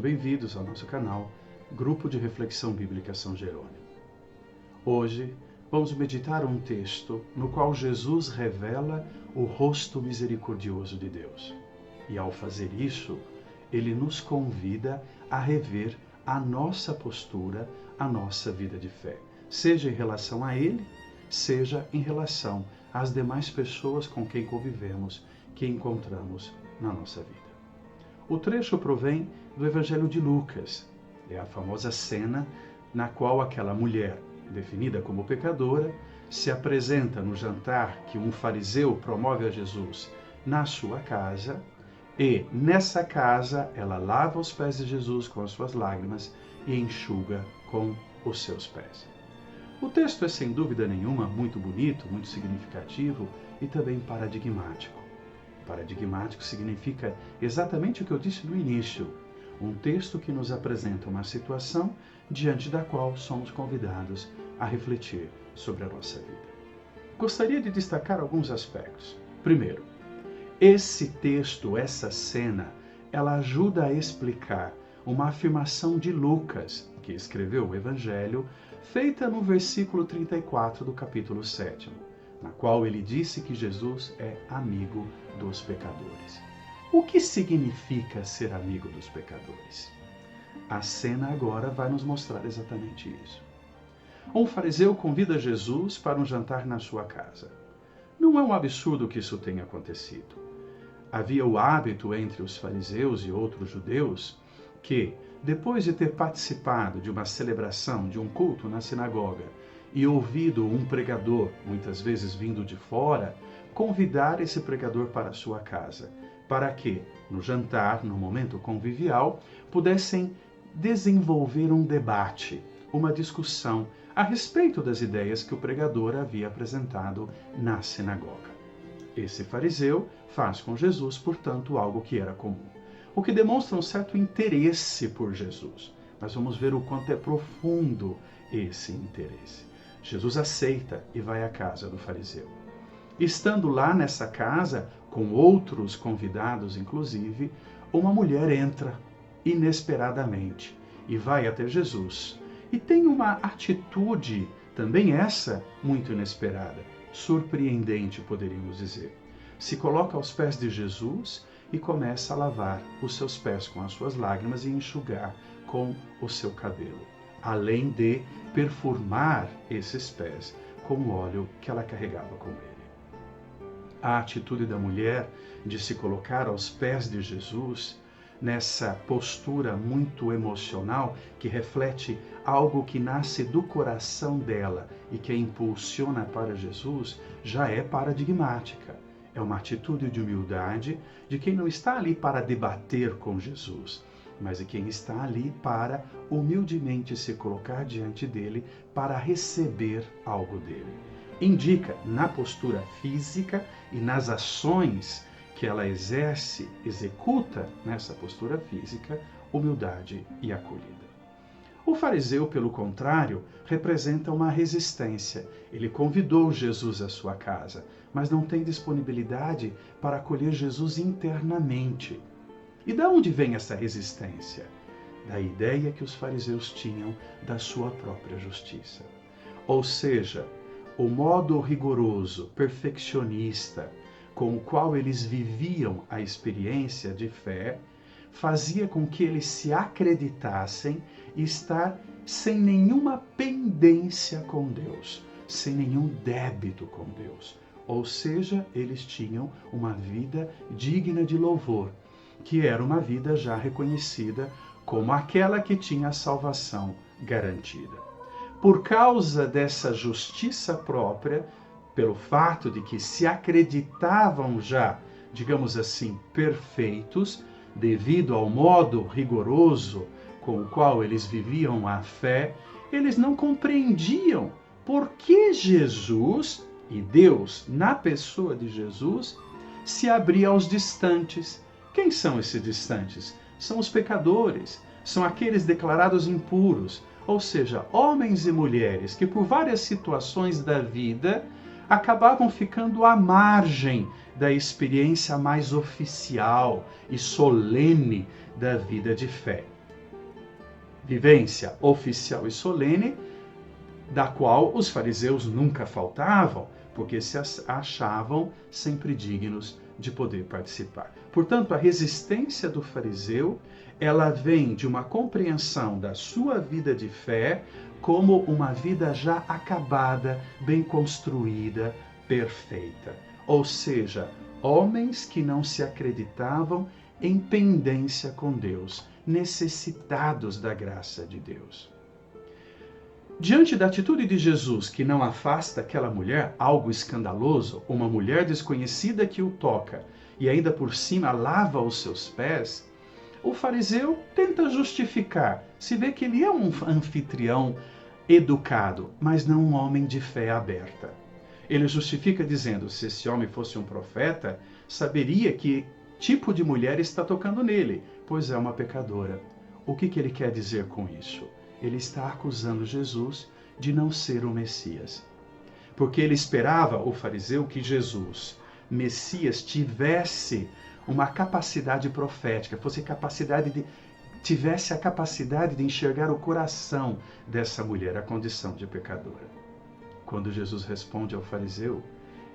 bem-vindos ao nosso canal, Grupo de Reflexão Bíblica São Jerônimo. Hoje vamos meditar um texto no qual Jesus revela o rosto misericordioso de Deus. E ao fazer isso, ele nos convida a rever a nossa postura, a nossa vida de fé, seja em relação a ele, seja em relação às demais pessoas com quem convivemos, que encontramos na nossa vida. O trecho provém do Evangelho de Lucas. É a famosa cena na qual aquela mulher, definida como pecadora, se apresenta no jantar que um fariseu promove a Jesus na sua casa, e nessa casa ela lava os pés de Jesus com as suas lágrimas e enxuga com os seus pés. O texto é sem dúvida nenhuma muito bonito, muito significativo e também paradigmático. Paradigmático significa exatamente o que eu disse no início, um texto que nos apresenta uma situação diante da qual somos convidados a refletir sobre a nossa vida. Gostaria de destacar alguns aspectos. Primeiro, esse texto, essa cena, ela ajuda a explicar uma afirmação de Lucas, que escreveu o Evangelho, feita no versículo 34 do capítulo 7, na qual ele disse que Jesus é amigo dos pecadores. O que significa ser amigo dos pecadores? A cena agora vai nos mostrar exatamente isso. Um fariseu convida Jesus para um jantar na sua casa. Não é um absurdo que isso tenha acontecido. Havia o hábito entre os fariseus e outros judeus que, depois de ter participado de uma celebração, de um culto na sinagoga, e ouvido um pregador, muitas vezes vindo de fora, convidar esse pregador para a sua casa, para que, no jantar, no momento convivial, pudessem desenvolver um debate, uma discussão a respeito das ideias que o pregador havia apresentado na sinagoga. Esse fariseu faz com Jesus, portanto, algo que era comum, o que demonstra um certo interesse por Jesus. Mas vamos ver o quanto é profundo esse interesse. Jesus aceita e vai à casa do fariseu. Estando lá nessa casa, com outros convidados inclusive, uma mulher entra inesperadamente e vai até Jesus. E tem uma atitude, também essa, muito inesperada, surpreendente, poderíamos dizer. Se coloca aos pés de Jesus e começa a lavar os seus pés com as suas lágrimas e enxugar com o seu cabelo, além de perfumar esses pés com o óleo que ela carregava com ele. A atitude da mulher de se colocar aos pés de Jesus, nessa postura muito emocional, que reflete algo que nasce do coração dela e que a impulsiona para Jesus, já é paradigmática. É uma atitude de humildade de quem não está ali para debater com Jesus, mas de quem está ali para humildemente se colocar diante dele para receber algo dele. Indica na postura física e nas ações que ela executa nessa postura física, humildade e acolhida. O fariseu, pelo contrário, representa uma resistência. Ele convidou Jesus à sua casa, mas não tem disponibilidade para acolher Jesus internamente. E de onde vem essa resistência? Da ideia que os fariseus tinham da sua própria justiça. Ou seja, o modo rigoroso, perfeccionista, com o qual eles viviam a experiência de fé, fazia com que eles se acreditassem estar sem nenhuma pendência com Deus, sem nenhum débito com Deus. Ou seja, eles tinham uma vida digna de louvor, que era uma vida já reconhecida como aquela que tinha a salvação garantida. Por causa dessa justiça própria, pelo fato de que se acreditavam já, digamos assim, perfeitos, devido ao modo rigoroso com o qual eles viviam a fé, eles não compreendiam por que Jesus e Deus, na pessoa de Jesus, se abria aos distantes. Quem são esses distantes? São os pecadores, são aqueles declarados impuros, ou seja, homens e mulheres que por várias situações da vida acabavam ficando à margem da experiência mais oficial e solene da vida de fé. vivência oficial e solene, da qual os fariseus nunca faltavam, porque se achavam sempre dignos de poder participar. Portanto, a resistência do fariseu, ela vem de uma compreensão da sua vida de fé como uma vida já acabada, bem construída, perfeita. Ou seja, homens que não se acreditavam em pendência com Deus, necessitados da graça de Deus. Diante da atitude de Jesus, que não afasta aquela mulher, algo escandaloso, uma mulher desconhecida que o toca e ainda por cima lava os seus pés, o fariseu tenta justificar. Se vê que ele é um anfitrião educado, mas não um homem de fé aberta. Ele justifica dizendo: se esse homem fosse um profeta, saberia que tipo de mulher está tocando nele, pois é uma pecadora. O que ele quer dizer com isso? Ele está acusando Jesus de não ser o Messias. Porque ele esperava, o fariseu, que Jesus, Messias, tivesse uma capacidade profética, tivesse a capacidade de enxergar o coração dessa mulher, a condição de pecadora. Quando Jesus responde ao fariseu,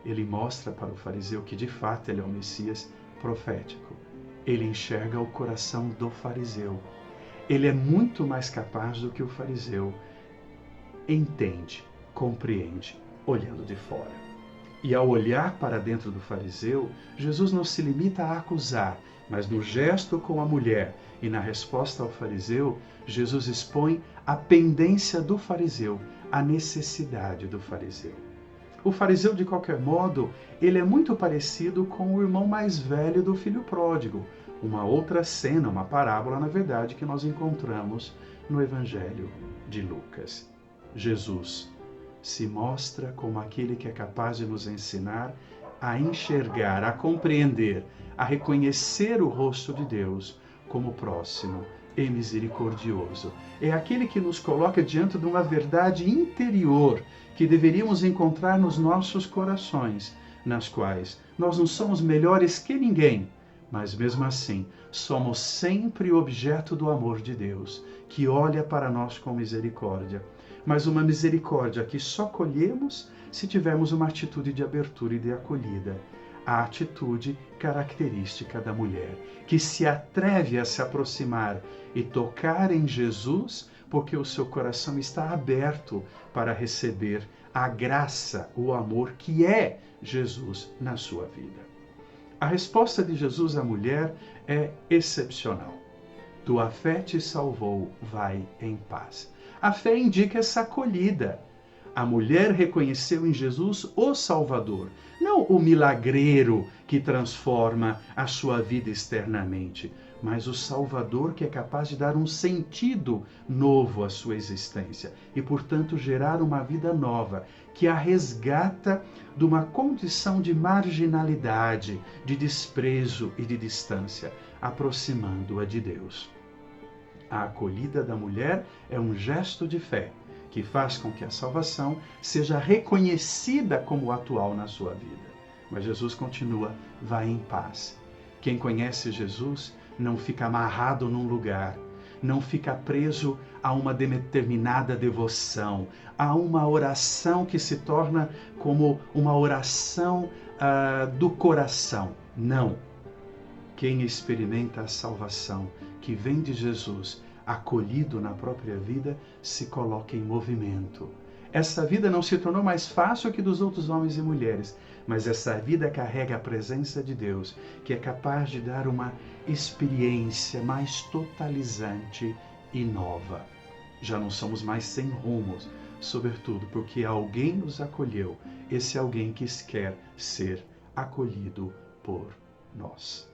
ele mostra para o fariseu que de fato ele é o Messias profético. Ele enxerga o coração do fariseu. Ele é muito mais capaz do que o fariseu entende, compreende, olhando de fora. E ao olhar para dentro do fariseu, Jesus não se limita a acusar, mas no gesto com a mulher e na resposta ao fariseu, Jesus expõe a pendência do fariseu, a necessidade do fariseu. O fariseu, de qualquer modo, ele é muito parecido com o irmão mais velho do filho pródigo, uma outra cena, uma parábola, na verdade, que nós encontramos no Evangelho de Lucas. Jesus se mostra como aquele que é capaz de nos ensinar a enxergar, a compreender, a reconhecer o rosto de Deus como próximo e misericordioso. É aquele que nos coloca diante de uma verdade interior que deveríamos encontrar nos nossos corações, nas quais nós não somos melhores que ninguém, mas mesmo assim somos sempre objeto do amor de Deus, que olha para nós com misericórdia. Mas uma misericórdia que só colhemos se tivermos uma atitude de abertura e de acolhida. A atitude característica da mulher, que se atreve a se aproximar e tocar em Jesus, porque o seu coração está aberto para receber a graça, o amor que é Jesus na sua vida. A resposta de Jesus à mulher é excepcional. Tua fé te salvou, vai em paz. A fé indica essa acolhida. A mulher reconheceu em Jesus o Salvador, não o milagreiro que transforma a sua vida externamente, mas o Salvador que é capaz de dar um sentido novo à sua existência e, portanto, gerar uma vida nova, que a resgata de uma condição de marginalidade, de desprezo e de distância, aproximando-a de Deus. A acolhida da mulher é um gesto de fé, que faz com que a salvação seja reconhecida como atual na sua vida. Mas Jesus continua: vai em paz. Quem conhece Jesus não fica amarrado num lugar, não fica preso a uma determinada devoção, a uma oração que se torna como uma oração do coração. Não. Quem experimenta a salvação que vem de Jesus, acolhido na própria vida, se coloca em movimento. Essa vida não se tornou mais fácil que dos outros homens e mulheres, mas essa vida carrega a presença de Deus, que é capaz de dar uma experiência mais totalizante e nova. Já não somos mais sem rumos, sobretudo porque alguém nos acolheu, esse alguém que quer ser acolhido por nós.